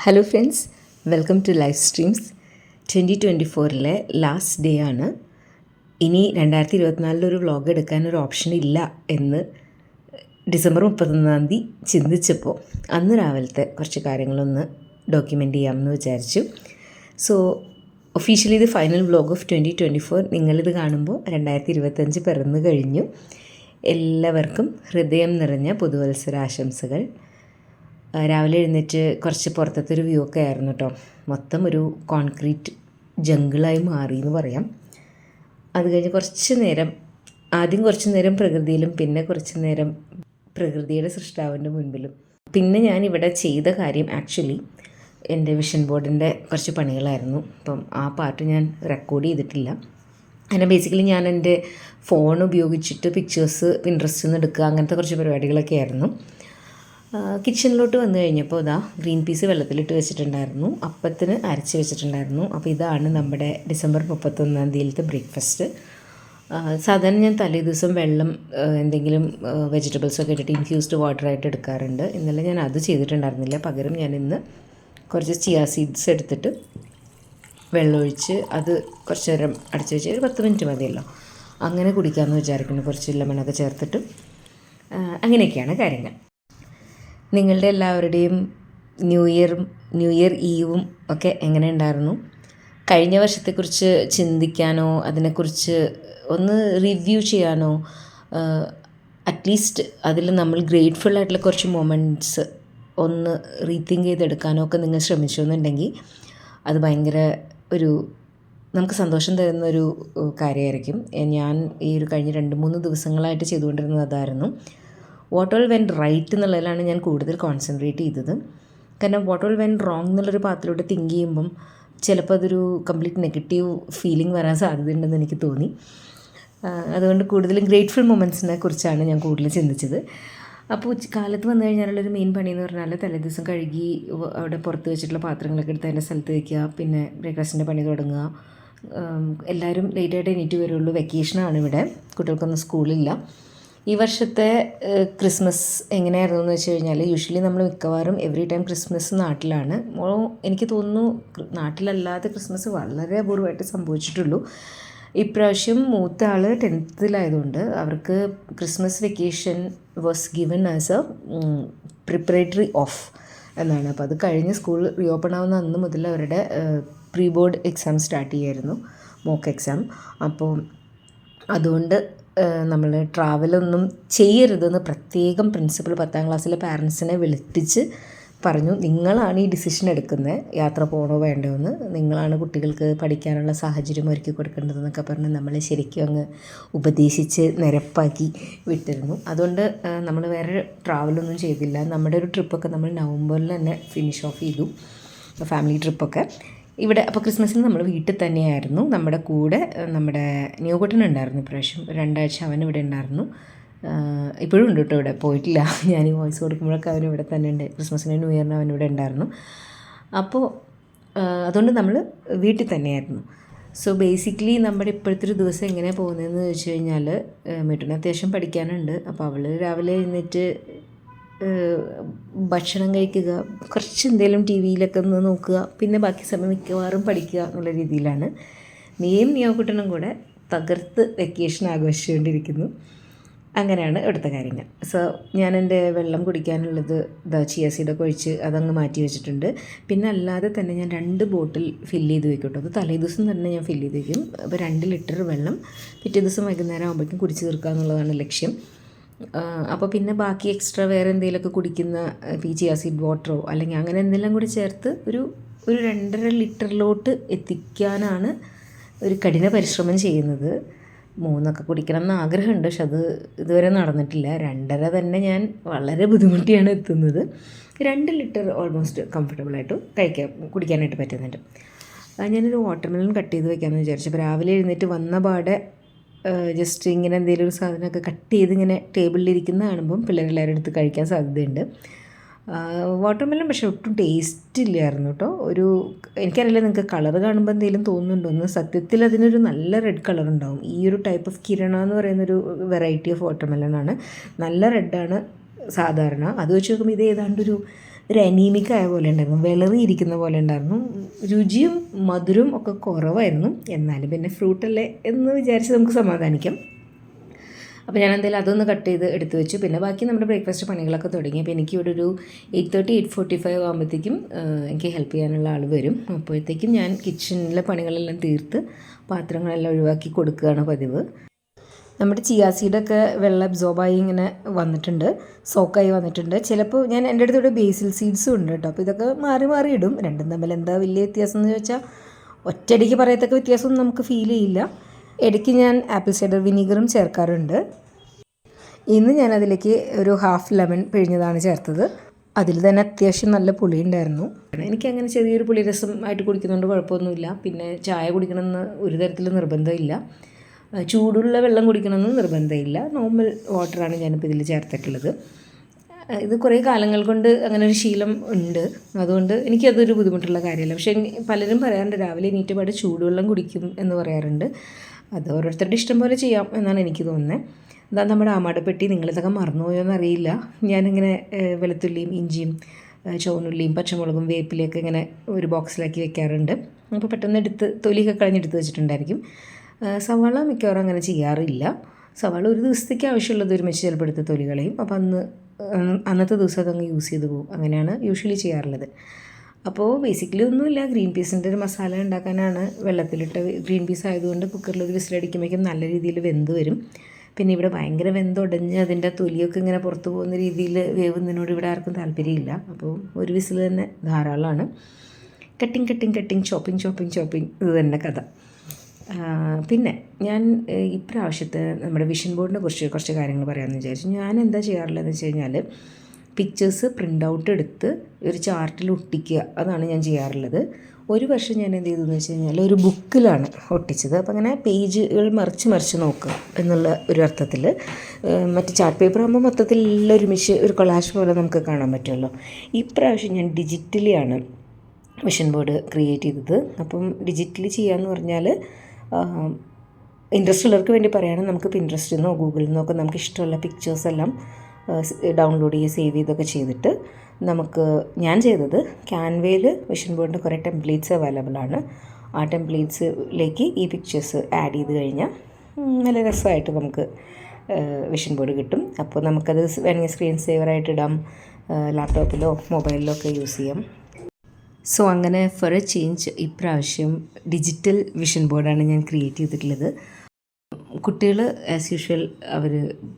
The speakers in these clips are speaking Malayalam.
Hello friends, welcome to live streams. 2024 last day ആണ്. ഇനി 2024 വ്ളോഗ് എടുക്കാനൊരു ഓപ്ഷൻ ഇല്ല എന്ന് ഡിസംബർ 31 ചിന്തിച്ചപ്പോൾ അന്ന് രാവിലത്തെ കുറച്ച് കാര്യങ്ങളൊന്ന് ഡോക്യുമെൻ്റ് ചെയ്യാമെന്ന് വിചാരിച്ചു. സോ ഒഫീഷ്യലി ഇത് ഫൈനൽ വ്ളോഗ് ഓഫ് 2024. നിങ്ങളിത് കാണുമ്പോൾ 2025 പിറന്നു കഴിഞ്ഞു. എല്ലാവർക്കും ഹൃദയം നിറഞ്ഞ പുതുവത്സരാശംസകൾ. രാവിലെ എഴുന്നേറ്റ് കുറച്ച് പുറത്തത്തെ ഒരു വ്യൂ ഒക്കെ ആയിരുന്നു കേട്ടോ. മൊത്തം ഒരു കോൺക്രീറ്റ് ജംഗിളായി മാറി എന്ന് പറയാം. അത് കഴിഞ്ഞ് ആദ്യം കുറച്ച് നേരം പ്രകൃതിയിലും, പിന്നെ കുറച്ച് നേരം പ്രകൃതിയുടെ സൃഷ്ടാവിൻ്റെ മുൻപിലും. പിന്നെ ഞാനിവിടെ ചെയ്ത കാര്യം ആക്ച്വലി എൻ്റെ വിഷൻ ബോർഡിൻ്റെ കുറച്ച് പണികളായിരുന്നു. അപ്പം ആ പാർട്ട് ഞാൻ റെക്കോർഡ് ചെയ്തിട്ടില്ല. അങ്ങനെ ബേസിക്കലി ഞാൻ എൻ്റെ ഫോൺ ഉപയോഗിച്ചിട്ട് പിക്ചേഴ്സ് പിൻട്രസ്റ്റിൽ നിന്ന് എടുക്കുക, അങ്ങനത്തെ കുറച്ച് പരിപാടികളൊക്കെ ആയിരുന്നു. കിച്ചണിലോട്ട് വന്നു കഴിഞ്ഞപ്പോൾ ഗ്രീൻ പീസ് വെള്ളത്തിലിട്ട് വെച്ചിട്ടുണ്ടായിരുന്നു, അപ്പത്തിന് അരച്ച് വെച്ചിട്ടുണ്ടായിരുന്നു. അപ്പോൾ ഇതാണ് നമ്മുടെ ഡിസംബർ 31 ബ്രേക്ക്ഫാസ്റ്റ്. സാധാരണ ഞാൻ തലേ ദിവസം വെള്ളം എന്തെങ്കിലും വെജിറ്റബിൾസൊക്കെ ഇട്ടിട്ട് ഇൻഫ്യൂസ്ഡ് വാട്ടറായിട്ട് എടുക്കാറുണ്ട്. ഇന്നലെ ഞാൻ അത് ചെയ്തിട്ടുണ്ടായിരുന്നില്ല. പകരം ഞാൻ ഇന്ന് കുറച്ച് ചിയ സീഡ്സ് എടുത്തിട്ട് വെള്ളമൊഴിച്ച് അത് കുറച്ച് നേരം അടച്ച് വെച്ച് ഒരു 10 മിനിറ്റ് മതിയല്ലോ, അങ്ങനെ കുടിക്കാമെന്ന് വിചാരിക്കുന്നു. കുറച്ച് ലെമണൊക്കെ ചേർത്തിട്ട്. അങ്ങനെയൊക്കെയാണ് കാര്യങ്ങൾ. നിങ്ങളുടെ എല്ലാവരുടെയും ന്യൂ ഇയർ ഈവും ഒക്കെ എങ്ങനെ ഉണ്ടായിരുന്നു? കഴിഞ്ഞ വർഷത്തെക്കുറിച്ച് ചിന്തിക്കാനോ അതിനെക്കുറിച്ച് ഒന്ന് റിവ്യൂ ചെയ്യാനോ, അറ്റ്ലീസ്റ്റ് അതിൽ നമ്മൾ ഗ്രേറ്റ്ഫുൾ ആയിട്ടുള്ള കുറച്ച് മൊമെൻറ്റ്സ് ഒന്ന് റീതിങ്ക് ചെയ്തെടുക്കാനോ ഒക്കെ നിങ്ങൾ ശ്രമിച്ചെന്നുണ്ടെങ്കിൽ അത് ഭയങ്കര നമുക്ക് സന്തോഷം തരുന്നൊരു കാര്യമായിരിക്കും. ഞാൻ ഈ കഴിഞ്ഞ 2-3 ദിവസങ്ങളായിട്ട് ചെയ്തുകൊണ്ടിരുന്നത് അതായിരുന്നു. വാട്ട് ഓൾ വെൻ റൈറ്റ് എന്നുള്ളതിലാണ് ഞാൻ കൂടുതൽ കോൺസെൻട്രേറ്റ് ചെയ്തത്. കാരണം വാട്ട് ഓൾ വെൻ റോങ് എന്നുള്ളൊരു പാത്രത്തിലോട്ട് തിങ്ക് ചെയ്യുമ്പം ചിലപ്പോൾ അതൊരു കംപ്ലീറ്റ് നെഗറ്റീവ് ഫീലിംഗ് വരാൻ സാധ്യതയുണ്ടെന്ന് എനിക്ക് തോന്നി. അതുകൊണ്ട് കൂടുതലും ഗ്രേറ്റ്ഫുൾ മൊമെൻറ്റ്സിനെ കുറിച്ചാണ് ഞാൻ കൂടുതൽ ചിന്തിച്ചത്. അപ്പോൾ കാലത്ത് വന്നു കഴിഞ്ഞാലുള്ളൊരു മെയിൻ പണി എന്ന് പറഞ്ഞാൽ തലേദിവസം കഴുകി അവിടെ പുറത്ത് വെച്ചിട്ടുള്ള പാത്രങ്ങളൊക്കെ എടുത്ത് അതിൻ്റെ സ്ഥലത്ത് വയ്ക്കുക, പിന്നെ ബ്രേക്ക്ഫാസ്റ്റിൻ്റെ പണി തുടങ്ങുക. എല്ലാവരും ലേറ്റായിട്ട് എണീറ്റ് വരുള്ളൂ. വെക്കേഷനാണ് ഇവിടെ, കുട്ടികൾക്കൊന്നും സ്കൂളില്ല. ഈ വർഷത്തെ ക്രിസ്മസ് എങ്ങനെയായിരുന്നു എന്ന് വെച്ച് കഴിഞ്ഞാൽ, യൂഷ്വലി നമ്മൾ മിക്കവാറും എവറി ടൈം ക്രിസ്മസ് നാട്ടിലാണ്. എനിക്ക് തോന്നുന്നു നാട്ടിലല്ലാതെ ക്രിസ്മസ് വളരെ അപൂർവമായിട്ട് സംഭവിച്ചിട്ടുള്ളൂ. ഇപ്രാവശ്യം മൂത്ത ആൾ 10th അവർക്ക് Christmas vacation was given as A preparatory of എന്നാണ്. അപ്പോൾ അത് കഴിഞ്ഞ് സ്കൂൾ റീഓപ്പൺ ആവുന്ന അന്ന് മുതൽ അവരുടെ പ്രീ ബോർഡ് എക്സാം സ്റ്റാർട്ട് ചെയ്യായിരുന്നു, മോക്ക് എക്സാം. അപ്പോൾ അതുകൊണ്ട് നമ്മൾ ട്രാവലൊന്നും ചെയ്യരുതെന്ന് പ്രത്യേകം പ്രിൻസിപ്പൽ 10ാം ക്ലാസ്സിലെ പാരൻസിനെ വിളിപ്പിച്ച് പറഞ്ഞു. നിങ്ങളാണ് ഈ ഡിസിഷൻ എടുക്കുന്നത്, യാത്ര പോകണോ വേണ്ടോ എന്ന്. നിങ്ങളാണ് കുട്ടികൾക്ക് പഠിക്കാനുള്ള സാഹചര്യം ഒരുക്കി കൊടുക്കേണ്ടതെന്നൊക്കെ പറഞ്ഞ് നമ്മളെ ശരിക്കും അങ്ങ് ഉപദേശിച്ച് നിരപ്പാക്കി വിട്ടിരുന്നു. അതുകൊണ്ട് നമ്മൾ വേറെ ട്രാവലൊന്നും ചെയ്തില്ല. നമ്മുടെ ഒരു ട്രിപ്പൊക്കെ നമ്മൾ നവംബറിൽ തന്നെ ഫിനിഷ് ഓഫ് ചെയ്തു, ഫാമിലി ട്രിപ്പൊക്കെ. ഇവിടെ അപ്പോൾ ക്രിസ്മസിന് നമ്മൾ വീട്ടിൽ തന്നെയായിരുന്നു. നമ്മുടെ കൂടെ നമ്മുടെ ന്യൂകുട്ടനുണ്ടായിരുന്നു. ഇപ്രാവശ്യം 2 ആഴ്ച അവൻ ഇവിടെ ഉണ്ടായിരുന്നു. ഇപ്പോഴും ഉണ്ട് കേട്ടോ, ഇവിടെ പോയിട്ടില്ല. ഞാൻ ഈ വോയിസ് കൊടുക്കുമ്പോഴൊക്കെ അവൻ ഇവിടെ തന്നെ ഉണ്ട്. ക്രിസ്മസിന് ന്യൂ ഇയറിന് അവൻ ഇവിടെ ഉണ്ടായിരുന്നു. അപ്പോൾ അതുകൊണ്ട് നമ്മൾ വീട്ടിൽ തന്നെയായിരുന്നു. സോ ബേസിക്കലി നമ്മുടെ ഇപ്പോഴത്തെ ഒരു ദിവസം എങ്ങനെയാണ് പോകുന്നതെന്ന് ചോദിച്ചു കഴിഞ്ഞാൽ, മിട്ടുന് അത്യാവശ്യം പഠിക്കാനുണ്ട്. അപ്പോൾ അവൾ രാവിലെ എഴുന്നേറ്റ് ഭക്ഷണം കഴിക്കുക, കുറച്ച് എന്തെങ്കിലും ടി വിയിലൊക്കെ ഒന്ന് നോക്കുക, പിന്നെ ബാക്കി സമയം മിക്കവാറും പഠിക്കുക എന്നുള്ള രീതിയിലാണ്. നിയോക്കുട്ടനും കൂടെ തകർത്ത് വെക്കേഷൻ ആഘോഷിച്ചുകൊണ്ടിരിക്കുന്നു. അങ്ങനെയാണ് ഇവിടുത്തെ കാര്യങ്ങൾ. സോ ഞാൻ എൻ്റെ വെള്ളം കുടിക്കാനുള്ളത് ചിയ സീഡൊക്കെ ഒഴിച്ച് അതങ്ങ് മാറ്റി വെച്ചിട്ടുണ്ട്. പിന്നെ അല്ലാതെ തന്നെ ഞാൻ 2 ബോട്ടിൽ ഫില്ല് ചെയ്ത് വെക്കും കേട്ടോ. അത് തലേ ദിവസം തന്നെ ഞാൻ ഫില്ല് ചെയ്ത് വയ്ക്കും. അപ്പോൾ 2 ലിറ്റർ വെള്ളം പിറ്റേ ദിവസം വൈകുന്നേരം ആകുമ്പോഴേക്കും കുടിച്ച് തീർക്കുക എന്നുള്ളതാണ് ലക്ഷ്യം. അപ്പോൾ പിന്നെ ബാക്കി എക്സ്ട്രാ വേറെ എന്തെങ്കിലുമൊക്കെ കുടിക്കുന്ന ചിയ സീഡ് വാട്ടറോ അല്ലെങ്കിൽ അങ്ങനെ എന്തെല്ലാം കൂടി ചേർത്ത് ഒരു 2.5 ലിറ്ററിലോട്ട് എത്തിക്കാനാണ് ഒരു കഠിന പരിശ്രമം ചെയ്യുന്നത്. 3 കുടിക്കണം എന്ന് ആഗ്രഹമുണ്ട്, പക്ഷെ അത് ഇതുവരെ നടന്നിട്ടില്ല. 2.5 തന്നെ ഞാൻ വളരെ ബുദ്ധിമുട്ടിയാണ് എത്തുന്നത്. 2 ലിറ്റർ ഓൾമോസ്റ്റ് കംഫർട്ടബിളായിട്ട് കുടിക്കാനായിട്ട് പറ്റുന്നുണ്ട്. ഞാനൊരു വാട്ടർമെലൺ കട്ട് ചെയ്ത് വെക്കാമെന്ന് വിചാരിച്ചു. അപ്പോൾ രാവിലെ എഴുന്നേറ്റ് വന്ന പാടെ ജസ്റ്റ് ഇങ്ങനെ എന്തെങ്കിലും ഒരു സാധനമൊക്കെ കട്ട് ചെയ്ത് ഇങ്ങനെ ടേബിളിലിരിക്കുന്ന കാണുമ്പം പിള്ളേരെല്ലാവരും എടുത്ത് കഴിക്കാൻ സാധ്യതയുണ്ട്. വാട്ടർമെലൺ പക്ഷേ ഒട്ടും ടേസ്റ്റ് ഇല്ലായിരുന്നു കേട്ടോ. എനിക്കറിയില്ല നിങ്ങൾക്ക് കളർ കാണുമ്പോൾ എന്തെങ്കിലും തോന്നുന്നുണ്ടോ എന്ന്. സത്യത്തിൽ അതിനൊരു നല്ല റെഡ് കളർ ഉണ്ടാവും. ഈ ഒരു ടൈപ്പ് ഓഫ് കിരണ എന്ന് പറയുന്നൊരു വെറൈറ്റി ഓഫ് വാട്ടർമെലൺ ആണ്. നല്ല റെഡാണ് സാധാരണ. അത് വെച്ച് നോക്കുമ്പോൾ ഇത് ഏതാണ്ടൊരു ഒരു അനീമിക് ആയ പോലെ ഉണ്ടായിരുന്നു, വിളറിയിരിക്കുന്ന പോലെ ഉണ്ടായിരുന്നു. രുചിയും മധുരവും ഒക്കെ കുറവായിരുന്നു. എന്നാലും പിന്നെ ഫ്രൂട്ടല്ലേ എന്ന് വിചാരിച്ച് നമുക്ക് സമാധാനിക്കാം. അപ്പോൾ ഞാൻ എന്തായാലും അതൊന്ന് കട്ട് ചെയ്ത് എടുത്ത് വെച്ചു. പിന്നെ ബാക്കി നമ്മുടെ ബ്രേക്ക്ഫാസ്റ്റ് പണികളൊക്കെ തുടങ്ങി. അപ്പോൾ എനിക്ക് ഇവിടെ ഒരു 8:30 8:45 ആകുമ്പോഴത്തേക്കും എനിക്ക് ഹെൽപ്പ് ചെയ്യാനുള്ള ആൾ വരും. അപ്പോഴത്തേക്കും ഞാൻ കിച്ചണിലെ പണികളെല്ലാം തീർത്ത് പാത്രങ്ങളെല്ലാം ഒഴിവാക്കി കൊടുക്കുകയാണ് പതിവ്. നമ്മുടെ ചിയാ സീഡൊക്കെ വെള്ളം അബ്സോർബായി ഇങ്ങനെ വന്നിട്ടുണ്ട്, സോക്കായി വന്നിട്ടുണ്ട്. ചിലപ്പോൾ എൻ്റെ അടുത്തൂടെ ബേസിൽ സീഡ്സും ഉണ്ട് കേട്ടോ. അപ്പോൾ ഇതൊക്കെ മാറി മാറി ഇടും. രണ്ടും തമ്മിൽ എന്താ വലിയ വ്യത്യാസം എന്ന് ചോദിച്ചാൽ ഒറ്റയടിക്ക് പറയത്തക്ക വ്യത്യാസമൊന്നും നമുക്ക് ഫീൽ ചെയ്യില്ല. ഇടയ്ക്ക് ഞാൻ ആപ്പിൾ സൈഡർ വിനീഗറും ചേർക്കാറുണ്ട്. ഇന്ന് ഞാൻ അതിലേക്ക് ഒരു ഹാഫ് ലെമൺ പിഴിഞ്ഞതാണ് ചേർത്തത്. അതിൽ തന്നെ അത്യാവശ്യം നല്ല പുളി ഉണ്ടായിരുന്നു. എനിക്കങ്ങനെ ചെറിയൊരു പുളിരസം ആയിട്ട് കുടിക്കുന്നതുകൊണ്ട് കുഴപ്പമൊന്നുമില്ല. പിന്നെ ചായ കുടിക്കണമെന്ന് ഒരു തരത്തിലും നിർബന്ധമില്ല. ചൂടുള്ള വെള്ളം കുടിക്കണമെന്ന് നിർബന്ധമില്ല. നോർമൽ വാട്ടറാണ് ഞാനിപ്പോൾ ഇതിൽ ചേർത്തിട്ടുള്ളത്. ഇത് കുറേ കാലങ്ങൾ കൊണ്ട് അങ്ങനെ ഒരു ശീലം ഉണ്ട്. അതുകൊണ്ട് എനിക്കതൊരു ബുദ്ധിമുട്ടുള്ള കാര്യമല്ല. പക്ഷേ പലരും പറയാറുണ്ട് രാവിലെ എണീറ്റ് പാടെ ചൂടുവെള്ളം കുടിക്കും എന്ന് പറയാറുണ്ട്. അത് ഓരോരുത്തരുടെ ഇഷ്ടം പോലെ ചെയ്യാം എന്നാണ് എനിക്ക് തോന്നുന്നത്. അതാ നമ്മുടെ ആമാടപ്പെട്ടി. നിങ്ങളിതൊക്കെ മറന്നുപോയോ എന്നറിയില്ല. ഞാനിങ്ങനെ വെളുത്തുള്ളിയും ഇഞ്ചിയും ചുവന്നുള്ളിയും പച്ചമുളകും വേപ്പിലയൊക്കെ ഇങ്ങനെ ഒരു ബോക്സിലാക്കി വെക്കാറുണ്ട്. അപ്പോൾ പെട്ടെന്ന് തൊലിയൊക്കെ കളഞ്ഞെടുത്ത് വെച്ചിട്ടുണ്ടായിരിക്കും. സവാള മിക്കവാറും അങ്ങനെ ചെയ്യാറില്ല. സവാള ഒരു ദിവസത്തേക്ക് ആവശ്യമുള്ളത് ഒരുമിച്ച് ചിലപ്പോൾ എടുത്ത് തൊലി കളയും. അപ്പോൾ അന്നത്തെ ദിവസം അതങ്ങ് യൂസ് ചെയ്ത് പോകും. അങ്ങനെയാണ് യൂഷ്വലി ചെയ്യാറുള്ളത്. അപ്പോൾ ബേസിക്കലി ഒന്നുമില്ല, ഗ്രീൻ പീസിൻ്റെ ഒരു മസാല ഉണ്ടാക്കാനാണ്. വെള്ളത്തിലിട്ട ഗ്രീൻ പീസ് ആയതുകൊണ്ട് കുക്കറിൽ ഒരു വിസിലടിക്കുമ്പോഴേക്കും നല്ല രീതിയിൽ വെന്ത് വരും. പിന്നെ ഇവിടെ ഭയങ്കര വെന്തുടഞ്ഞ് അതിൻ്റെ തൊലിയൊക്കെ ഇങ്ങനെ പുറത്ത് പോകുന്ന രീതിയിൽ വേവുന്നതിനോട് ഇവിടെ ആർക്കും താല്പര്യമില്ല. അപ്പോൾ ഒരു വിസിൽ തന്നെ ധാരാളമാണ്. കട്ടിങ് ചോപ്പിങ് ഇത് തന്നെ കഥ. പിന്നെ ഞാൻ ഇപ്രാവശ്യത്തെ നമ്മുടെ വിഷൻ ബോർഡിനെ കുറിച്ച് കുറച്ച് കാര്യങ്ങൾ പറയാമെന്ന് വിചാരിച്ചു. ഞാൻ എന്താ ചെയ്യാറുള്ളതെന്ന് വെച്ച് കഴിഞ്ഞാൽ പിക്ചേഴ്സ് പ്രിൻ്റ് ഔട്ട് എടുത്ത് ഒരു ചാർട്ടിൽ ഒട്ടിക്കുക, അതാണ് ഞാൻ ചെയ്യാറുള്ളത്. ഒരു വർഷം ഞാൻ എന്ത് ചെയ്തതെന്ന് വെച്ച് കഴിഞ്ഞാൽ ഒരു ബുക്കിലാണ് ഒട്ടിച്ചത്. അപ്പോൾ അങ്ങനെ പേജുകൾ മറിച്ച് നോക്കുക എന്നുള്ള ഒരു അർത്ഥത്തിൽ. മറ്റ് ചാർട്ട് പേപ്പർ ആകുമ്പോൾ മൊത്തത്തിൽ ഒരുമിച്ച് ഒരു കൊളാഷ് പോലെ നമുക്ക് കാണാൻ പറ്റുമല്ലോ. ഇപ്രാവശ്യം ഞാൻ ഡിജിറ്റലിയാണ് വിഷൻ ബോർഡ് ക്രിയേറ്റ് ചെയ്തത്. അപ്പം ഡിജിറ്റലി ചെയ്യാമെന്ന് പറഞ്ഞാൽ ഇൻട്രസ്റ്റ് ഉള്ളവർക്ക് വേണ്ടി പറയുകയാണെങ്കിൽ നമുക്ക് പിൻട്രസ്റ്റിൽ നിന്നോ ഗൂഗിളിൽ നിന്നോ ഒക്കെ നമുക്ക് ഇഷ്ടമുള്ള പിക്ചേഴ്സെല്ലാം ഡൗൺലോഡ് ചെയ്യുക, സേവ് ചെയ്തൊക്കെ ചെയ്തിട്ട് ഞാൻ ചെയ്തത് ക്യാൻവയിൽ വിഷൻ ബോർഡിൻ്റെ കുറേ ടെംപ്ലേറ്റ്സ് അവൈലബിൾ ആണ്. ആ ടെംപ്ലേറ്റ്സിലേക്ക് ഈ പിക്ചേഴ്സ് ആഡ് ചെയ്ത് കഴിഞ്ഞാൽ നല്ല രസമായിട്ട് നമുക്ക് വിഷൻ ബോർഡ് കിട്ടും. അപ്പോൾ നമുക്കത് വേണമെങ്കിൽ സ്ക്രീൻ സേവറായിട്ട് ഇടാം, ലാപ്ടോപ്പിലോ മൊബൈലിലോ ഒക്കെ യൂസ് ചെയ്യാം. സോ അങ്ങനെ ഫോർ എ ചേഞ്ച് ഇപ്രാവശ്യം ഡിജിറ്റൽ വിഷൻ ബോർഡാണ് ഞാൻ ക്രിയേറ്റ് ചെയ്തിട്ടുള്ളത്. കുട്ടികൾ ആസ് യൂഷ്വൽ അവർ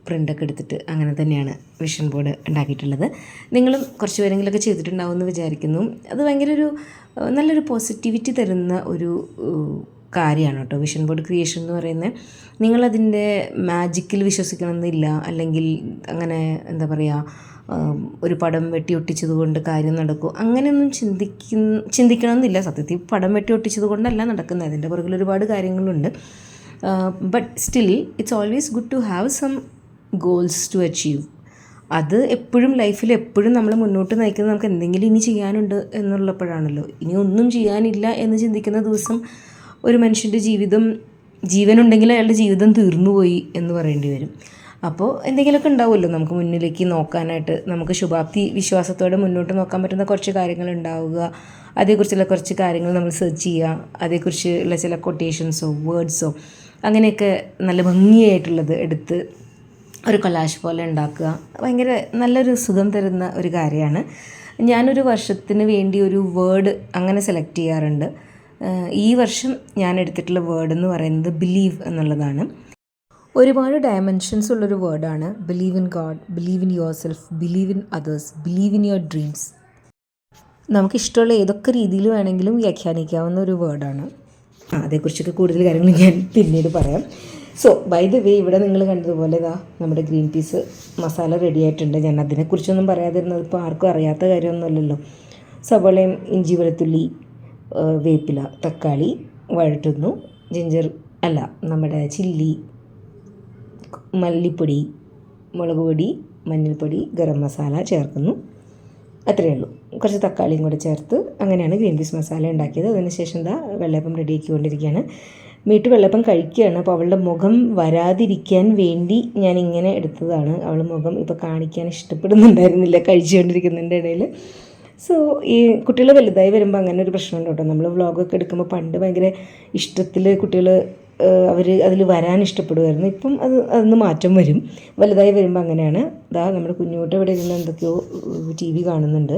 പ്രിൻ്റൊക്കെ എടുത്തിട്ട് അങ്ങനെ തന്നെയാണ് വിഷൻ ബോർഡ് ഉണ്ടാക്കിയിട്ടുള്ളത്. നിങ്ങളും കുറച്ച് പേരെങ്കിലുമൊക്കെ ചെയ്തിട്ടുണ്ടാവും എന്ന് വിചാരിക്കുന്നു. അത് ഭയങ്കര നല്ലൊരു പോസിറ്റിവിറ്റി തരുന്ന ഒരു കാര്യമാണ് കേട്ടോ വിഷൻ ബോർഡ് ക്രിയേഷൻ എന്ന് പറയുന്നത്. നിങ്ങളതിൻ്റെ മാജിക്കിൽ വിശ്വസിക്കണമെന്നില്ല, അല്ലെങ്കിൽ അങ്ങനെ എന്താ പറയുക ഒരു പടം വെട്ടി ഒട്ടിച്ചത് കൊണ്ട് കാര്യം നടക്കും അങ്ങനെയൊന്നും ചിന്തിക്കണമെന്നില്ല. സത്യത്തിൽ പടം വെട്ടി ഒട്ടിച്ചത് കൊണ്ടല്ല നടക്കുന്നത്, അതിൻ്റെ പുറകിൽ ഒരുപാട് കാര്യങ്ങളുണ്ട്. But still it's always good to have some goals to achieve. അത് എപ്പോഴും ലൈഫിൽ എപ്പോഴും നമ്മൾ മുന്നോട്ട് നയിക്കുന്നത് നമുക്ക് എന്തെങ്കിലും ഇനി ചെയ്യാനുണ്ട് എന്നുള്ളപ്പോഴാണല്ലോ. ഇനി ഒന്നും ചെയ്യാനില്ല എന്ന് ചിന്തിക്കുന്ന ദിവസം ഒരു മനുഷ്യൻ്റെ ജീവനുണ്ടെങ്കിൽ അയാളുടെ ജീവിതം തീർന്നുപോയി എന്ന് പറയേണ്ടി വരും. അപ്പോൾ എന്തെങ്കിലുമൊക്കെ ഉണ്ടാവുമല്ലോ നമുക്ക് മുന്നിലേക്ക് നോക്കാനായിട്ട്. നമുക്ക് ശുഭാപ്തി വിശ്വാസത്തോടെ മുന്നോട്ട് നോക്കാൻ പറ്റുന്ന കുറച്ച് കാര്യങ്ങൾ ഉണ്ടാവുക, അതേക്കുറിച്ചുള്ള കുറച്ച് കാര്യങ്ങൾ നമ്മൾ സെർച്ച് ചെയ്യുക, അതേക്കുറിച്ചുള്ള ചില കൊട്ടേഷൻസോ വേർഡ്സോ അങ്ങനെയൊക്കെ നല്ല ഭംഗിയായിട്ടുള്ളത് എടുത്ത് ഒരു കൊളാഷ് പോലെ ഉണ്ടാക്കുക ഭയങ്കര നല്ലൊരു സുഖം തരുന്ന ഒരു കാര്യമാണ്. ഞാനൊരു വർഷത്തിന് വേണ്ടി ഒരു വേർഡ് അങ്ങനെ സെലക്ട് ചെയ്യാറുണ്ട്. ഈ വർഷം ഞാൻ എടുത്തിട്ടുള്ള വേർഡ് എന്ന് പറയുന്നത് ബിലീവ് എന്നുള്ളതാണ്. ഒരുപാട് ഡയമെൻഷൻസ് ഉള്ളൊരു വേർഡാണ്. Believe in God, believe in yourself, believe in others, believe in your dreams. നമുക്കിഷ്ടമുള്ള ഏതൊക്കെ രീതിയിൽ വേണമെങ്കിലും വ്യാഖ്യാനിക്കാവുന്ന ഒരു വേർഡാണ്. അതേക്കുറിച്ചൊക്കെ കൂടുതൽ കാര്യങ്ങൾ ഞാൻ പിന്നീട് പറയാം. സോ ബൈ ദ വേ, ഇവിടെ നിങ്ങൾ കണ്ടതുപോലെ നമ്മുടെ ഗ്രീൻ പീസ് മസാല റെഡി ആയിട്ടുണ്ട്. ഞാൻ അതിനെക്കുറിച്ചൊന്നും പറയാതിരുന്നത് ഇപ്പോൾ ആർക്കും അറിയാത്ത കാര്യമൊന്നുമല്ലല്ലോ. സവോളയും ഇഞ്ചി വെളുത്തുള്ളി വേപ്പില തക്കാളി വഴറ്റുന്നു. നമ്മുടെ ചില്ലി, മല്ലിപ്പൊടി, മുളക് പൊടി, മഞ്ഞൾപ്പൊടി, ഗരം മസാല ചേർക്കുന്നു. അത്രയേ ഉള്ളൂ. കുറച്ച് തക്കാളിയും കൂടെ ചേർത്ത് അങ്ങനെയാണ് ഗ്രീൻ പീസ് മസാല ഉണ്ടാക്കിയത്. അതിനുശേഷം വെള്ളയപ്പം റെഡിയാക്കിക്കൊണ്ടിരിക്കുകയാണ്. മീട്ട് വെള്ളയപ്പം കഴിക്കുകയാണ്. അപ്പോൾ അവളുടെ മുഖം വരാതിരിക്കാൻ വേണ്ടി ഞാൻ ഇങ്ങനെ എടുത്തതാണ്. അവൾ മുഖം ഇപ്പോൾ കാണിക്കാൻ ഇഷ്ടപ്പെടുന്നുണ്ടായിരുന്നില്ല കഴിച്ചുകൊണ്ടിരിക്കുന്നതിൻ്റെ ഇടയിൽ. സോ ഈ കുട്ടികൾ വലുതായി വരുമ്പോൾ അങ്ങനെ ഒരു പ്രശ്നമുണ്ട് കേട്ടോ. നമ്മൾ വ്ളോഗൊക്കെ എടുക്കുമ്പോൾ പണ്ട് ഭയങ്കര ഇഷ്ടത്തിൽ കുട്ടികൾ അവർ അതിൽ വരാൻ ഇഷ്ടപ്പെടുമായിരുന്നു. ഇപ്പം അതൊന്ന് മാറ്റം വരും, വലുതായി വരുമ്പോൾ അങ്ങനെയാണ്. ഇതാ നമ്മുടെ കുഞ്ഞുകുട്ടി ഇവിടെ ഇരുന്ന് എന്തൊക്കെയോ ടി വി കാണുന്നുണ്ട്.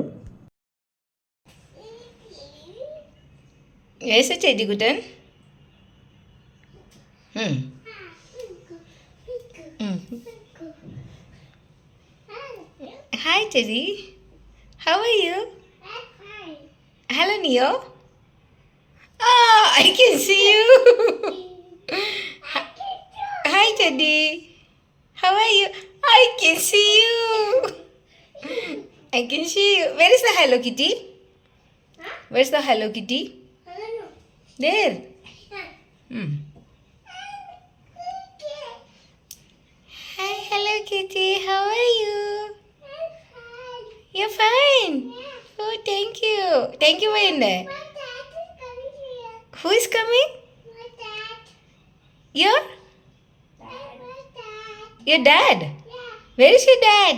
ചേച്ചിക്കുട്ടൻ ഹായ് ചേച്ചി, how are you? Hello neo. I can see you. Hi Teddy, how are you? I can see you. I can see you. Where is the Hello Kitty? Where's the Hello Kitty? There. Hi Hello Kitty, how are you? You're fine. Oh, thank you. Thank you Vayne. Who is coming? Your? Your dad? Where is your dad?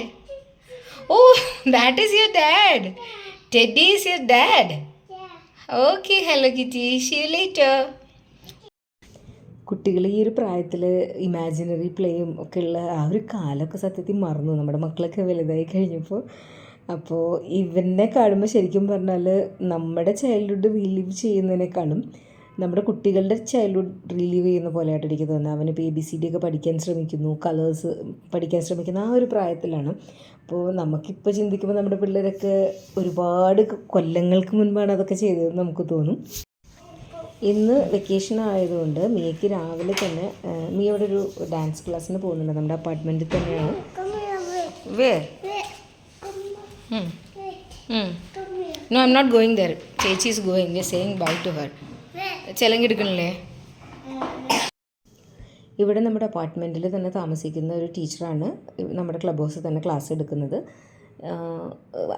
Oh, that is your dad. Teddy is your dad. Okay, Hello Kitty. See you later. കുട്ടികൾ ഈ ഒരു പ്രായത്തിൽ ഇമാജിനറി പ്ലേയും ഒക്കെ ഉള്ള ആ ഒരു കാലമൊക്കെ സത്യത്തിൽ മറന്നു, നമ്മുടെ മക്കളൊക്കെ വലുതായി കഴിഞ്ഞപ്പോൾ. അപ്പോൾ ഇവനെ കാണുമ്പോൾ ശരിക്കും പറഞ്ഞാൽ നമ്മുടെ ചൈൽഡ്ഹുഡ് റീലീവ് ചെയ്യുന്നതിനേക്കാളും നമ്മുടെ കുട്ടികളുടെ ചൈൽഡ്ഹുഡ് റിലീവ് ചെയ്യുന്ന പോലെയായിട്ട് എനിക്ക് തോന്നുന്നത്. അവനിപ്പോൾ ABCD ഒക്കെ പഠിക്കാൻ ശ്രമിക്കുന്നു, കളേഴ്സ് പഠിക്കാൻ ശ്രമിക്കുന്ന ആ ഒരു പ്രായത്തിലാണ്. അപ്പോൾ നമുക്കിപ്പോൾ ചിന്തിക്കുമ്പോൾ നമ്മുടെ പിള്ളേരൊക്കെ ഒരുപാട് കൊല്ലങ്ങൾക്ക് മുൻപാണ് അതൊക്കെ ചെയ്തതെന്ന് നമുക്ക് തോന്നും. ഇന്ന് വെക്കേഷൻ ആയതുകൊണ്ട് മിയയ്ക്ക് രാവിലെ തന്നെ മിയയുടെ ഒരു ഡാൻസ് ക്ലാസ്സിന് പോകുന്നുണ്ട്, നമ്മുടെ അപ്പാർട്ട്മെൻറ്റിൽ തന്നെയാണ്. No, I'm not going there. ചേച്ചി is going. We are saying bye to her. ചെലങ്കി എടുക്കണില്ലേ? ഇവിടെ നമ്മുടെ അപ്പാർട്ട്മെൻറ്റിൽ തന്നെ താമസിക്കുന്ന ഒരു ടീച്ചറാണ് നമ്മുടെ ക്ലബ് ഹൗസിൽ തന്നെ ക്ലാസ് എടുക്കുന്നത്.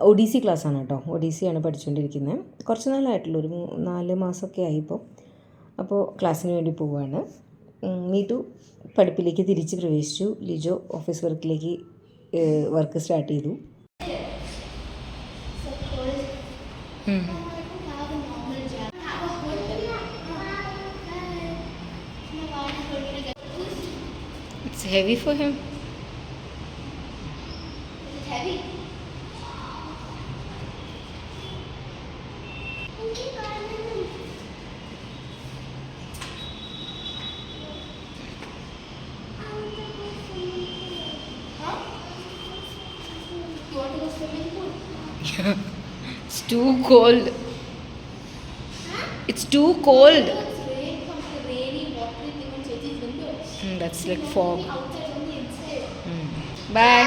ODC ക്ലാസ്സാണ് കേട്ടോ. ODC ആണ് പഠിച്ചുകൊണ്ടിരിക്കുന്നത്. കുറച്ച് നാളായിട്ടുള്ളൂ, ഒരു 4 മാസമൊക്കെ ആയിപ്പോൾ. അപ്പോൾ ക്ലാസ്സിന് വേണ്ടി പോവുകയാണ്. നീറ്റു പഠിപ്പിലേക്ക് തിരിച്ച് പ്രവേശിച്ചു. ലിജോ ഓഫീസ് വർക്കിലേക്ക് വർക്ക് സ്റ്റാർട്ട് ചെയ്തു. It's heavy for him. Is it heavy? You want to go swimming pool? It's too cold. It's too cold. That's like fog. Bye.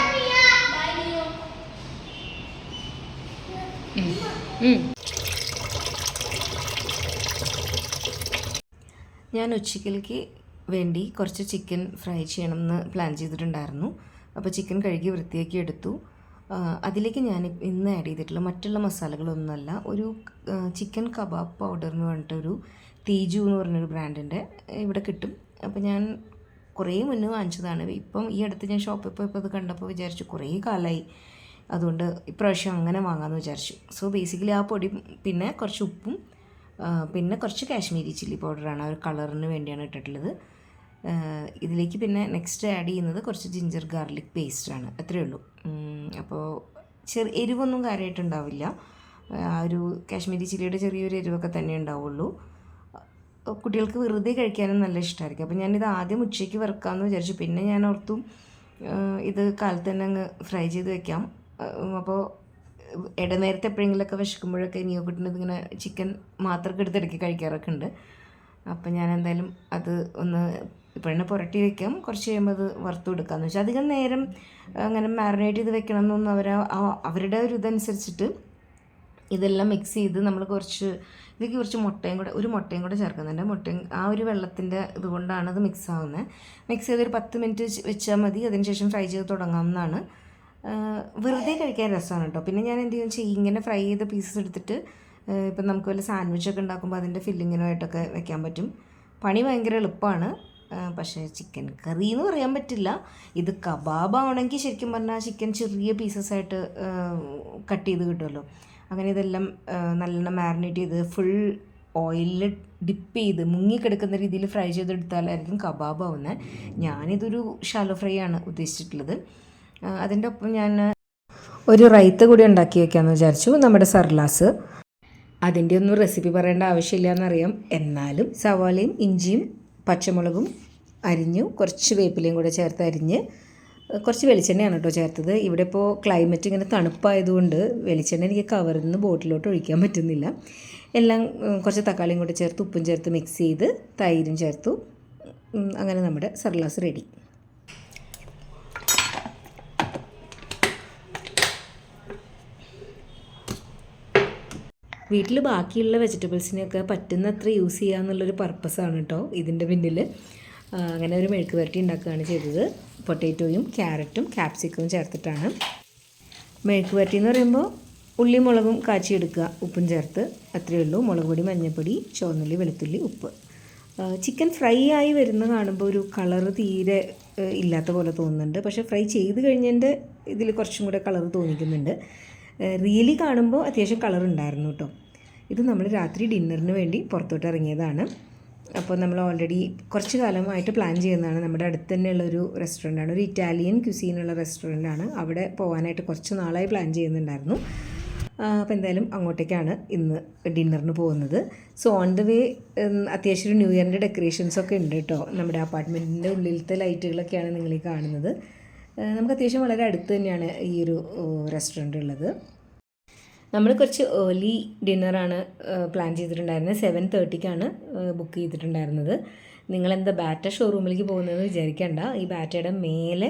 ഞാൻ ഉച്ചയ്ക്കലേക്ക് വേണ്ടി കുറച്ച് ചിക്കൻ ഫ്രൈ ചെയ്യണമെന്ന് പ്ലാൻ ചെയ്തിട്ടുണ്ടായിരുന്നു. അപ്പോൾ ചിക്കൻ കഴുകി വൃത്തിയാക്കി എടുത്തു. അതിലേക്ക് ഞാൻ ഇന്ന് ആഡ് ചെയ്തിട്ടുള്ള മറ്റുള്ള മസാലകളൊന്നുമല്ല, ഒരു ചിക്കൻ കബാബ് പൗഡർ എന്ന് പറഞ്ഞിട്ടൊരു തീജു എന്ന് പറഞ്ഞൊരു ബ്രാൻഡിൻ്റെ ഇവിടെ കിട്ടും. അപ്പോൾ ഞാൻ കുറേ മുന്നേ വാങ്ങിച്ചതാണ്. ഇപ്പം ഈ അടുത്ത് ഞാൻ ഷോപ്പിൽ പോയപ്പോൾ അത് കണ്ടപ്പോൾ വിചാരിച്ചു കുറേ കാലമായി, അതുകൊണ്ട് ഇപ്രാവശ്യം അങ്ങനെ വാങ്ങാമെന്ന് വിചാരിച്ചു. സോ ബേസിക്കലി ആ പൊടി, പിന്നെ കുറച്ച് ഉപ്പും, പിന്നെ കുറച്ച് കാശ്മീരി ചില്ലി പൗഡറാണ്, ഒരു കളറിന് വേണ്ടിയാണ് ഇട്ടിട്ടുള്ളത്. ഇതിലേക്ക് പിന്നെ നെക്സ്റ്റ് ആഡ് ചെയ്യുന്നത് കുറച്ച് ജിഞ്ചർ ഗാർലിക് പേസ്റ്റാണ്, അത്രയേ ഉള്ളൂ. അപ്പോൾ എരിവൊന്നും കാര്യമായിട്ടുണ്ടാവില്ല. ആ ഒരു കാശ്മീരി ചില്ലിയുടെ ചെറിയൊരു എരിവൊക്കെ തന്നെ ഉണ്ടാവുള്ളൂ. കുട്ടികൾക്ക് വെറുതെ കഴിക്കാനും നല്ല ഇഷ്ടമായിരിക്കും. അപ്പോൾ ഞാനിത് ആദ്യം ഉച്ചയ്ക്ക് വറുക്കാമെന്ന് വിചാരിച്ചു. പിന്നെ ഞാൻ ഓർത്തു ഇത് കാലത്ത് തന്നെ അങ്ങ് ഫ്രൈ ചെയ്ത് വെക്കാം. അപ്പോൾ ഇടനേരത്തെ എപ്പോഴെങ്കിലുമൊക്കെ വിശക്കുമ്പോഴൊക്കെ നിയോക്കുട്ടിന് ഇതിങ്ങനെ ചിക്കൻ മാത്രമൊക്കെ എടുത്തിടയ്ക്ക് കഴിക്കാറൊക്കെ ഉണ്ട്. അപ്പം ഞാൻ എന്തായാലും അത് ഒന്ന് ഇപ്പോഴന്നെ പുരട്ടി വെക്കാം, കുറച്ച് കഴിയുമ്പോൾ അത് വറുത്ത് കൊടുക്കാമെന്ന് വെച്ചാൽ. അധികം നേരം അങ്ങനെ മാറിനേറ്റ് ചെയ്ത് വെക്കണം എന്നൊന്നും അവരുടെ ഒരു ഇതനുസരിച്ചിട്ട് ഇതെല്ലാം മിക്സ് ചെയ്ത് നമ്മൾ ഇതിലേക്ക് കുറച്ച് ഒരു മുട്ടയും കൂടെ ചേർക്കുന്നുണ്ട്. മുട്ടയും ആ ഒരു വെള്ളത്തിൻ്റെ ഇതുകൊണ്ടാണ് അത് മിക്സ് ആവുന്നത്. മിക്സ് ചെയ്തൊരു 10 മിനിറ്റ് വെച്ചാൽ മതി. അതിനുശേഷം ഫ്രൈ ചെയ്ത് തുടങ്ങാമെന്നാണ്. വെറുതെ കഴിക്കാൻ രസമാണ് കേട്ടോ. പിന്നെ ഞാൻ എന്ത് ചെയ്യുക വെച്ചാൽ ഇങ്ങനെ ഫ്രൈ ചെയ്ത പീസസ് എടുത്തിട്ട് ഇപ്പം നമുക്ക് വല്ല സാൻഡ്വിച്ചൊക്കെ ഉണ്ടാക്കുമ്പോൾ അതിൻ്റെ ഫില്ലിങ്ങിനായിട്ടൊക്കെ വെക്കാൻ പറ്റും. പണി ഭയങ്കര എളുപ്പമാണ്. പക്ഷേ ചിക്കൻ കറി എന്ന് പറയാൻ പറ്റില്ല. ഇത് കബാബാണെങ്കിൽ ശരിക്കും പറഞ്ഞാൽ ചിക്കൻ ചെറിയ പീസസ് ആയിട്ട് കട്ട് ചെയ്ത് കിട്ടുമല്ലോ. അങ്ങനെ ഇതെല്ലാം നല്ലോണം മാരിനേറ്റ് ചെയ്ത് ഫുൾ ഓയിലിൽ ഡിപ്പ് ചെയ്ത് മുങ്ങിക്കിടക്കുന്ന രീതിയിൽ ഫ്രൈ ചെയ്തെടുത്താലായിരിക്കും കബാബ് ആവുന്നത്. ഞാനിതൊരു ഷാലോ ഫ്രൈ ആണ് ഉദ്ദേശിച്ചിട്ടുള്ളത്. അതിൻ്റെ ഒപ്പം ഞാൻ ഒരു റൈത്ത കൂടി ഉണ്ടാക്കി വയ്ക്കാമെന്ന് വിചാരിച്ചു. നമ്മുടെ സർലാസ്, അതിൻ്റെ ഒന്നും റെസിപ്പി പറയേണ്ട ആവശ്യമില്ല എന്നറിയാം. എന്നാലും സവാളയും ഇഞ്ചിയും പച്ചമുളകും അരിഞ്ഞു, കുറച്ച് വേപ്പിലയും കൂടെ ചേർത്ത് അരിഞ്ഞ്, കുറച്ച് വെളിച്ചെണ്ണയാണ് കേട്ടോ ചേർത്തത്. ഇവിടെ ഇപ്പോൾ ക്ലൈമറ്റ് ഇങ്ങനെ തണുപ്പായതുകൊണ്ട് വെളിച്ചെണ്ണ എനിക്ക് കവറിൽ നിന്ന് ബോട്ടിലോട്ട് ഒഴിക്കാൻ പറ്റുന്നില്ല. എല്ലാം കുറച്ച് തക്കാളിയും കൂടെ ചേർത്ത് ഉപ്പും ചേർത്ത് മിക്സ് ചെയ്ത് തൈരും ചേർത്തു. അങ്ങനെ നമ്മുടെ സർലാസ് റെഡി. വീട്ടിൽ ബാക്കിയുള്ള വെജിറ്റബിൾസിനെയൊക്കെ പറ്റുന്നത്ര യൂസ് ചെയ്യുക എന്നുള്ളൊരു പർപ്പസാണ് കേട്ടോ ഇതിൻ്റെ പിന്നിൽ. അങ്ങനെ ഒരു മെഴുക്ക് പുരട്ടി ഉണ്ടാക്കുകയാണ് ചെയ്തത്. പൊട്ടാറ്റോയും ക്യാരറ്റും ക്യാപ്സിക്കവും ചേർത്തിട്ടാണ്. മെഴുക്ക് പുരട്ടി എന്ന് പറയുമ്പോൾ ഉള്ളി മുളകും കാച്ചിയെടുക്കുക, ഉപ്പും ചേർത്ത്, അത്രയേ ഉള്ളൂ. മുളക് പൊടി, മഞ്ഞൾപ്പൊടി, ചുവന്നുള്ളി, വെളുത്തുള്ളി, ഉപ്പ്. ചിക്കൻ ഫ്രൈ ആയി വരുന്ന കാണുമ്പോൾ ഒരു കളറ് തീരെ ഇല്ലാത്ത പോലെ തോന്നുന്നുണ്ട്. പക്ഷേ ഫ്രൈ ചെയ്ത് കഴിഞ്ഞതിൻ്റെ ഇതിൽ കുറച്ചും കൂടെ കളറ് തോന്നിക്കുന്നുണ്ട്. റിയലി കാണുമ്പോൾ അത്യാവശ്യം കളർ ഉണ്ടായിരുന്നു കേട്ടോ. ഇത് നമ്മൾ രാത്രി ഡിന്നറിന് വേണ്ടി പുറത്തോട്ട് ഇറങ്ങിയതാണ്. അപ്പോൾ നമ്മൾ ഓൾറെഡി കുറച്ച് കാലമായിട്ട് പ്ലാൻ ചെയ്യുന്നതാണ്. നമ്മുടെ അടുത്ത് തന്നെയുള്ളൊരു റെസ്റ്റോറൻ്റാണ്, ഒരു ഇറ്റാലിയൻ ക്യുസീനുള്ള റെസ്റ്റോറൻ്റാണ്. അവിടെ പോകാനായിട്ട് കുറച്ച് നാളായി പ്ലാൻ ചെയ്യുന്നുണ്ടായിരുന്നു. അപ്പോൾ എന്തായാലും അങ്ങോട്ടേക്കാണ് ഇന്ന് ഡിന്നറിന് പോകുന്നത്. സോ ഓൺ ദ വേ അത്യാവശ്യം ഒരു ന്യൂ ഇയറിൻ്റെ ഡെക്കറേഷൻസൊക്കെ ഉണ്ട് കേട്ടോ. നമ്മുടെ അപ്പാർട്ട്മെൻറ്റിൻ്റെ ഉള്ളിലത്തെ ലൈറ്റുകളൊക്കെയാണ് നിങ്ങളീ കാണുന്നത്. നമുക്ക് അത്യാവശ്യം വളരെ അടുത്ത് തന്നെയാണ് ഈ ഒരു റെസ്റ്റോറൻറ്റ് ഉള്ളത്. നമ്മൾ കുറച്ച് ഏർലി ഡിന്നറാണ് പ്ലാൻ ചെയ്തിട്ടുണ്ടായിരുന്നത്. 7:30ക്കാണ് ബുക്ക് ചെയ്തിട്ടുണ്ടായിരുന്നത്. നിങ്ങളെന്താ ബാറ്റ ഷോറൂമിലേക്ക് പോകുന്നതെന്ന് വിചാരിക്കേണ്ട. ഈ ബാറ്റയുടെ മേലെ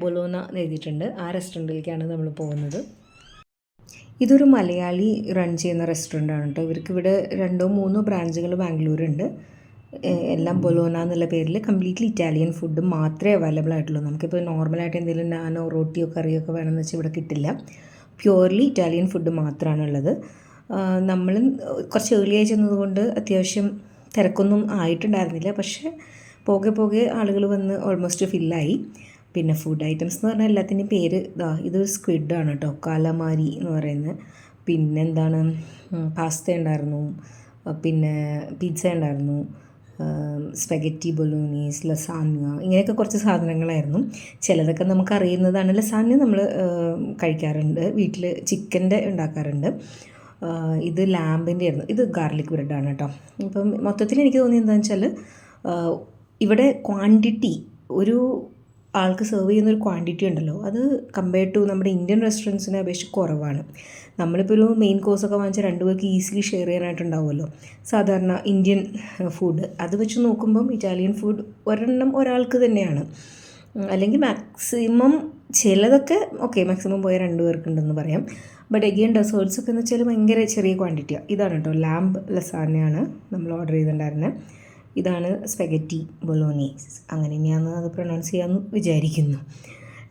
ബൊലോന എന്ന് എഴുതിയിട്ടുണ്ട്. ആ റെസ്റ്റോറൻറ്റിലേക്കാണ് നമ്മൾ പോകുന്നത്. ഇതൊരു മലയാളി റൺ ചെയ്യുന്ന റെസ്റ്റോറൻ്റാണ് കേട്ടോ. ഇവർക്ക് ഇവിടെ 2-3 ബ്രാഞ്ചുകൾ ബാംഗ്ലൂരുണ്ട്. എല്ലാം ബൊലോന എന്നുള്ള പേരിൽ കംപ്ലീറ്റ്ലി ഇറ്റാലിയൻ ഫുഡ് മാത്രമേ അവൈലബിൾ ആയിട്ടുള്ളൂ. നമുക്കിപ്പോൾ നോർമലായിട്ട് എന്തെങ്കിലും നാനോ റോട്ടിയോ കറിയൊക്കെ വേണമെന്ന് വെച്ചാൽ ഇവിടെ കിട്ടില്ല. പ്യുവർലി ഇറ്റാലിയൻ ഫുഡ് മാത്രമാണുള്ളത്. നമ്മൾ കുറച്ച് ഏർലി ആയി ചെന്നതുകൊണ്ട് അത്യാവശ്യം തിരക്കൊന്നും ആയിട്ടുണ്ടായിരുന്നില്ല. പക്ഷേ പോകെ പോകെ ആളുകൾ വന്ന് ഓൾമോസ്റ്റ് ഫില്ലായി. പിന്നെ ഫുഡ് ഐറ്റംസ് എന്ന് പറഞ്ഞാൽ എല്ലാത്തിൻ്റെയും പേര് ഇത് സ്ക്വിഡാണ് കേട്ടോ, കാലമാരി എന്ന് പറയുന്നത്. പിന്നെന്താണ്, പാസ്ത ഉണ്ടായിരുന്നു, പിന്നെ പിസ്സ ഉണ്ടായിരുന്നു, സ്പെഗറ്റി ബൊലോനീസ്, ലസാന്യ, ഇങ്ങനെയൊക്കെ കുറച്ച് സാധനങ്ങളായിരുന്നു. ചിലതൊക്കെ നമുക്ക് അറിയുന്നതാണ്. ലസാന്യ നമ്മൾ കഴിക്കാറുണ്ട്, വീട്ടിൽ ചിക്കൻ്റെ ഉണ്ടാക്കാറുണ്ട്. ഇത് ലാമ്പിൻ്റെ ആയിരുന്നു. ഇത് ഗാർലിക് ബ്രെഡാണ് കേട്ടോ. ഇപ്പം മൊത്തത്തിൽ എനിക്ക് തോന്നിയത് എന്താണെന്ന് വെച്ചാൽ ഇവിടെ ക്വാണ്ടിറ്റി, ഒരു ആൾക്ക് സെർവ് ചെയ്യുന്നൊരു ക്വാണ്ടിറ്റി ഉണ്ടല്ലോ, അത് കമ്പയർഡ് ടു നമ്മുടെ ഇന്ത്യൻ റെസ്റ്റോറൻറ്റ്സിനെ അപേക്ഷിച്ച് കുറവാണ്. നമ്മളിപ്പോൾ ഒരു മെയിൻ കോഴ്സൊക്കെ വാങ്ങിച്ചാൽ 2 പേർക്ക് ഈസിലി ഷെയർ ചെയ്യാനായിട്ടുണ്ടാവുമല്ലോ സാധാരണ ഇന്ത്യൻ ഫുഡ്. അത് വെച്ച് നോക്കുമ്പം ഇറ്റാലിയൻ ഫുഡ് ഒരെണ്ണം ഒരാൾക്ക് തന്നെയാണ്. അല്ലെങ്കിൽ മാക്സിമം ചിലതൊക്കെ ഓക്കെ മാക്സിമം പോയ 2 പേർക്കുണ്ടെന്ന് പറയാം. ബട്ട് എഗെയിൻ ഡെസേർട്ട്സൊക്കെ എന്ന് വെച്ചാൽ ഭയങ്കര ചെറിയ ക്വാണ്ടിറ്റിയാണ്. ഇതാണ് കേട്ടോ ലാംബ് ലസാനയാണ് നമ്മൾ ഓർഡർ ചെയ്തിട്ടുണ്ടായിരുന്നത്. ഇതാണ് സ്പെഗറ്റി ബൊലോനീസ്, അങ്ങനെ തന്നെയാണെന്ന് അത് പ്രൊനൗൺസ് ചെയ്യാമെന്ന് വിചാരിക്കുന്നു.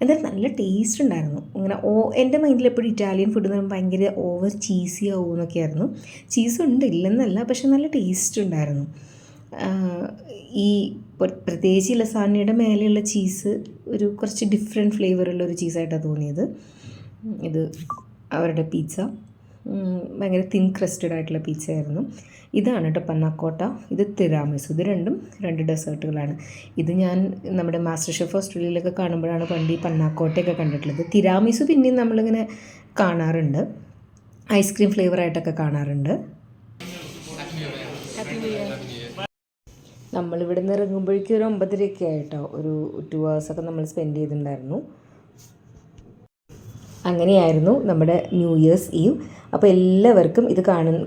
എന്തായാലും നല്ല ടേസ്റ്റ് ഉണ്ടായിരുന്നു. ഇങ്ങനെ എൻ്റെ മൈൻഡിൽ എപ്പോഴും ഇറ്റാലിയൻ ഫുഡ് എന്ന് പറയുമ്പോൾ ഭയങ്കര ഓവർ ചീസി ആവുമെന്നൊക്കെ ആയിരുന്നു. ചീസുണ്ട്, ഇല്ലെന്നല്ല, പക്ഷെ നല്ല ടേസ്റ്റ് ഉണ്ടായിരുന്നു. ഈ പ്രത്യേകിച്ച് ലസാനയുടെ മേലെയുള്ള ചീസ് ഒരു കുറച്ച് ഡിഫറെൻറ്റ് ഫ്ലേവറുള്ള ഒരു ചീസായിട്ടാണ് തോന്നിയത്. ഇത് അവരുടെ പിസ്സ ഭയങ്കര തിൻ ക്രസ്റ്റഡ് ആയിട്ടുള്ള പിസ്സ ആയിരുന്നു. ഇതാണ് കേട്ടോ പന്നാക്കോട്ട, ഇത് തിരാമിസു. ഇത് രണ്ടും 2 ഡെസേർട്ടുകളാണ്. ഇത് ഞാൻ നമ്മുടെ മാസ്റ്റർ ഷെഫ് ഓസ്ട്രേലിയയിലൊക്കെ കാണുമ്പോഴാണ് പണ്ട് ഈ പന്നാക്കോട്ടയൊക്കെ കണ്ടിട്ടുള്ളത്. തിരാമിസു പിന്നെയും നമ്മളിങ്ങനെ കാണാറുണ്ട്, ഐസ്ക്രീം ഫ്ലേവറായിട്ടൊക്കെ കാണാറുണ്ട്. നമ്മളിവിടെ നിന്ന് ഇറങ്ങുമ്പോഴേക്കും ഒരു 9:30 ആയിട്ടോ. ഒരു 2 hours നമ്മൾ സ്പെൻഡ് ചെയ്തിട്ടുണ്ടായിരുന്നു. അങ്ങനെയായിരുന്നു നമ്മുടെ ന്യൂ ഇയേഴ്സ് ഈവ്. അപ്പോൾ എല്ലാവർക്കും ഇത്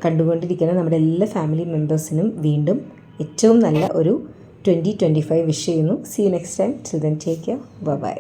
കണ്ടുകൊണ്ടിരിക്കുന്ന നമ്മുടെ എല്ലാ ഫാമിലി മെമ്പേഴ്സിനും വീണ്ടും ഏറ്റവും നല്ല ഒരു 2025 വിഷ് ചെയ്യുന്നു. See you next time. Till then take care. By.